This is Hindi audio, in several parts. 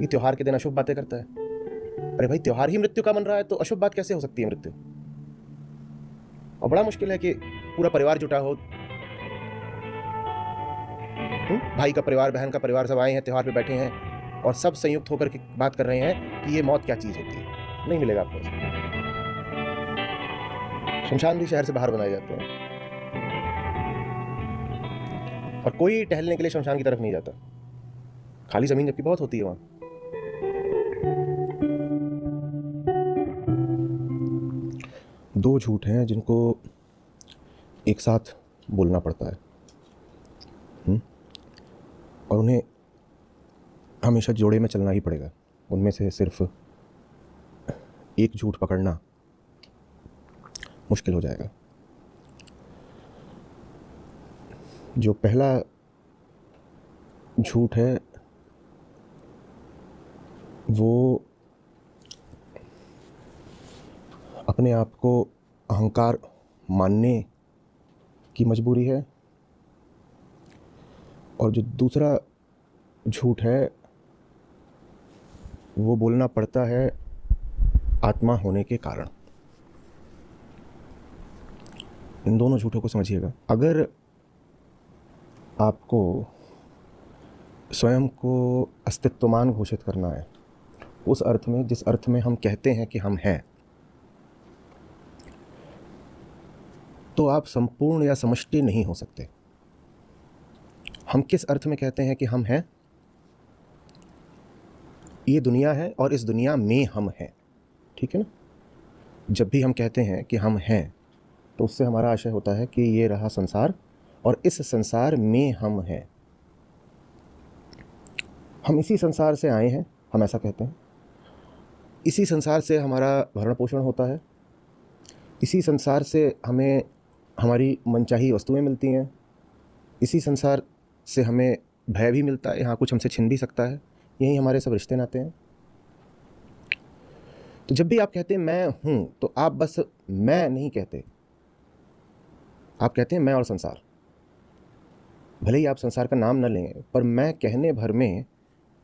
ये त्योहार के दिन अशुभ बातें करता है। अरे भाई, त्योहार ही मृत्यु का मन रहा है तो अशुभ बात कैसे हो सकती है मृत्यु? और बड़ा मुश्किल है कि पूरा परिवार जुटा हो, भाई का परिवार, बहन का परिवार, सब आए हैं, त्योहार पे बैठे हैं और सब संयुक्त होकर के बात कर रहे हैं कि ये मौत क्या चीज होती है। नहीं मिलेगा आपको। शमशान भी शहर से बाहर बनाए जाते हैं और कोई टहलने के लिए शमशान की तरफ नहीं जाता। खाली जमीन जबकि बहुत होती है वहां। दो झूठ हैं जिनको एक साथ बोलना पड़ता है, और उन्हें हमेशा जोड़े में चलना ही पड़ेगा। उनमें से सिर्फ एक झूठ पकड़ना मुश्किल हो जाएगा। जो पहला झूठ है वो अपने आप को अहंकार मानने की मजबूरी है, और जो दूसरा झूठ है वो बोलना पड़ता है आत्मा होने के कारण। इन दोनों झूठों को समझिएगा। अगर आपको स्वयं को अस्तित्वमान घोषित करना है, उस अर्थ में जिस अर्थ में हम कहते हैं कि हम हैं, तो आप संपूर्ण या समष्टि नहीं हो सकते। हम किस अर्थ में कहते हैं कि हम हैं? ये दुनिया है और इस दुनिया में हम हैं, ठीक है ना? जब भी हम कहते हैं कि हम हैं तो उससे हमारा आशय होता है कि ये रहा संसार और इस संसार में हम हैं। हम इसी संसार से आए हैं, हम ऐसा कहते हैं। इसी संसार से हमारा भरण पोषण होता है, इसी संसार से हमें हमारी मनचाही वस्तुएं मिलती हैं, इसी संसार से हमें भय भी मिलता है, यहाँ कुछ हमसे छिन भी सकता है। यही हमारे सब रिश्ते नाते हैं। तो जब भी आप कहते हैं मैं हूं, तो आप बस मैं नहीं कहते, आप कहते हैं मैं और संसार। भले ही आप संसार का नाम न लें, पर मैं कहने भर में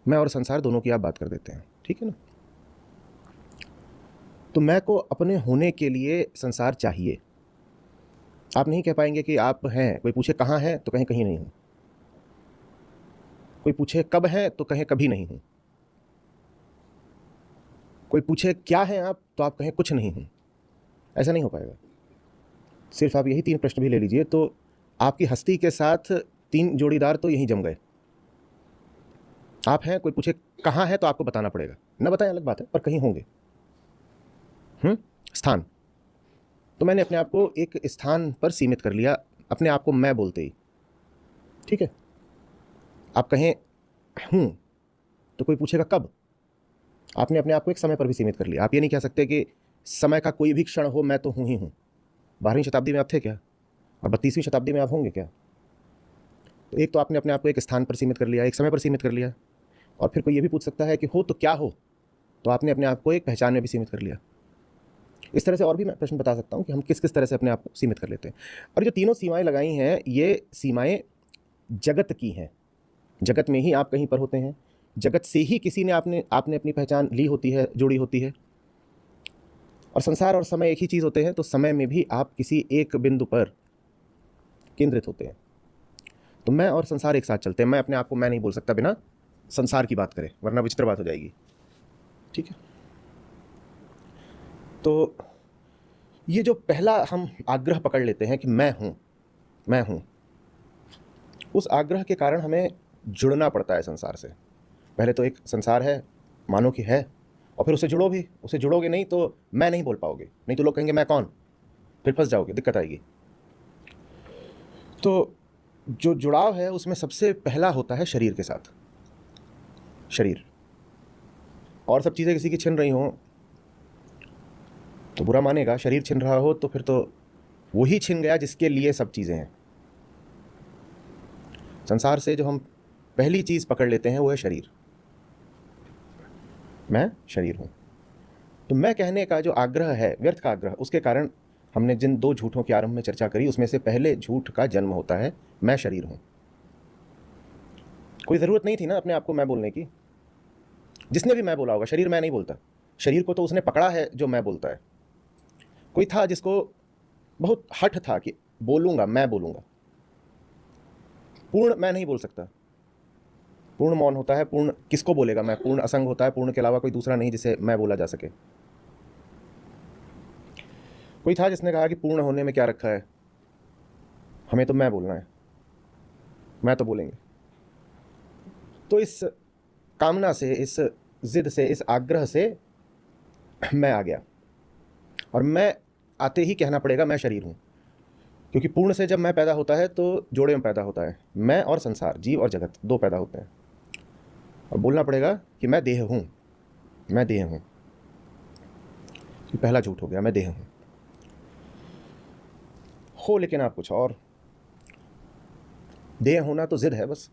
मैं और संसार दोनों की आप बात कर देते हैं, ठीक है ना? तो मैं को अपने होने के लिए संसार चाहिए। आप नहीं कह पाएंगे कि आप हैं। कोई पूछे कहाँ हैं तो कहें कहीं नहीं हूं। कोई पूछे कब हैं तो कहें कभी नहीं हूं। कोई पूछे क्या हैं आप तो आप कहें कुछ नहीं हूं। ऐसा नहीं हो पाएगा। सिर्फ आप यही 3 प्रश्न भी ले लीजिए तो आपकी हस्ती के साथ 3 जोड़ीदार तो यहीं जम गए। आप हैं, कोई पूछे कहाँ है तो आपको बताना पड़ेगा। न बताएं अलग बात है, पर कहीं होंगे। स्थान। तो मैंने अपने आप को एक स्थान पर सीमित कर लिया, अपने आप को मैं बोलते ही, ठीक है? आप कहें हूं तो कोई पूछेगा कब, आपने अपने आप को एक समय पर भी सीमित कर लिया। आप ये नहीं कह सकते कि समय का कोई भी क्षण हो मैं तो हूं ही हूं। 12वीं शताब्दी में आप थे क्या, और 32वीं शताब्दी में आप होंगे क्या? तो एक तो आपने अपने आप को एक स्थान पर सीमित कर लिया, एक समय पर सीमित कर लिया, और फिर कोई ये भी पूछ सकता है कि हो तो क्या हो, तो आपने अपने आप को एक पहचान में भी सीमित कर लिया। इस तरह से और भी मैं प्रश्न बता सकता हूँ कि हम किस किस तरह से अपने आप को सीमित कर लेते हैं। और जो तीनों सीमाएं लगाई हैं, ये सीमाएं जगत की हैं। जगत में ही आप कहीं पर होते हैं, जगत से ही किसी ने आपने अपनी पहचान ली होती है, जोड़ी होती है। और संसार और समय एक ही चीज़ होते हैं, तो समय में भी आप किसी एक बिंदु पर केंद्रित होते हैं। तो मैं और संसार एक साथ चलते हैं। मैं अपने आप को मैं नहीं बोल सकता बिना संसार की बात करें, वरना विचित्र बात हो जाएगी, ठीक है? तो ये जो पहला हम आग्रह पकड़ लेते हैं कि मैं हूं, मैं हूं, उस आग्रह के कारण हमें जुड़ना पड़ता है संसार से। पहले तो एक संसार है, मानो कि है, और फिर उससे जुड़ो भी। उससे जुड़ोगे नहीं तो मैं नहीं बोल पाओगे, नहीं तो लोग कहेंगे मैं कौन, फिर फंस जाओगे, दिक्कत आएगी। तो जो जुड़ाव है उसमें सबसे पहला होता है शरीर के साथ। शरीर और सब चीज़ें किसी की छिन रही हों तो बुरा मानेगा, शरीर छिन रहा हो तो फिर तो वही छिन गया जिसके लिए सब चीज़ें हैं। संसार से जो हम पहली चीज़ पकड़ लेते हैं वो है शरीर। मैं शरीर हूँ। तो मैं कहने का जो आग्रह है, व्यर्थ का आग्रह, उसके कारण हमने जिन 2 झूठों के आरंभ में चर्चा करी, उसमें से पहले झूठ का जन्म होता है मैं शरीर हूँ। कोई ज़रूरत नहीं थी ना अपने आप को मैं बोलने की। जिसने भी मैं बोला होगा, शरीर मैं नहीं बोलता, शरीर को तो उसने पकड़ा है जो मैं बोलता है। कोई था जिसको बहुत हठ था कि बोलूँगा, मैं बोलूँगा। पूर्ण मैं नहीं बोल सकता, पूर्ण मौन होता है, पूर्ण किसको बोलेगा मैं, पूर्ण असंग होता है, पूर्ण के अलावा कोई दूसरा नहीं जिसे मैं बोला जा सके। कोई था जिसने कहा कि पूर्ण होने में क्या रखा है, हमें तो मैं बोलना है, मैं तो बोलेंगे। तो इस कामना से, इस जिद से, इस आग्रह से मैं आ गया, और मैं आते ही कहना पड़ेगा मैं शरीर हूँ, क्योंकि पूर्ण से जब मैं पैदा होता है तो जोड़े में पैदा होता है, मैं और संसार, जीव और जगत, दो पैदा होते हैं। और बोलना पड़ेगा कि मैं देह हूँ, मैं देह हूँ। पहला झूठ हो गया, मैं देह हूँ। हो लेकिन आप कुछ और, देह होना तो जिद है बस।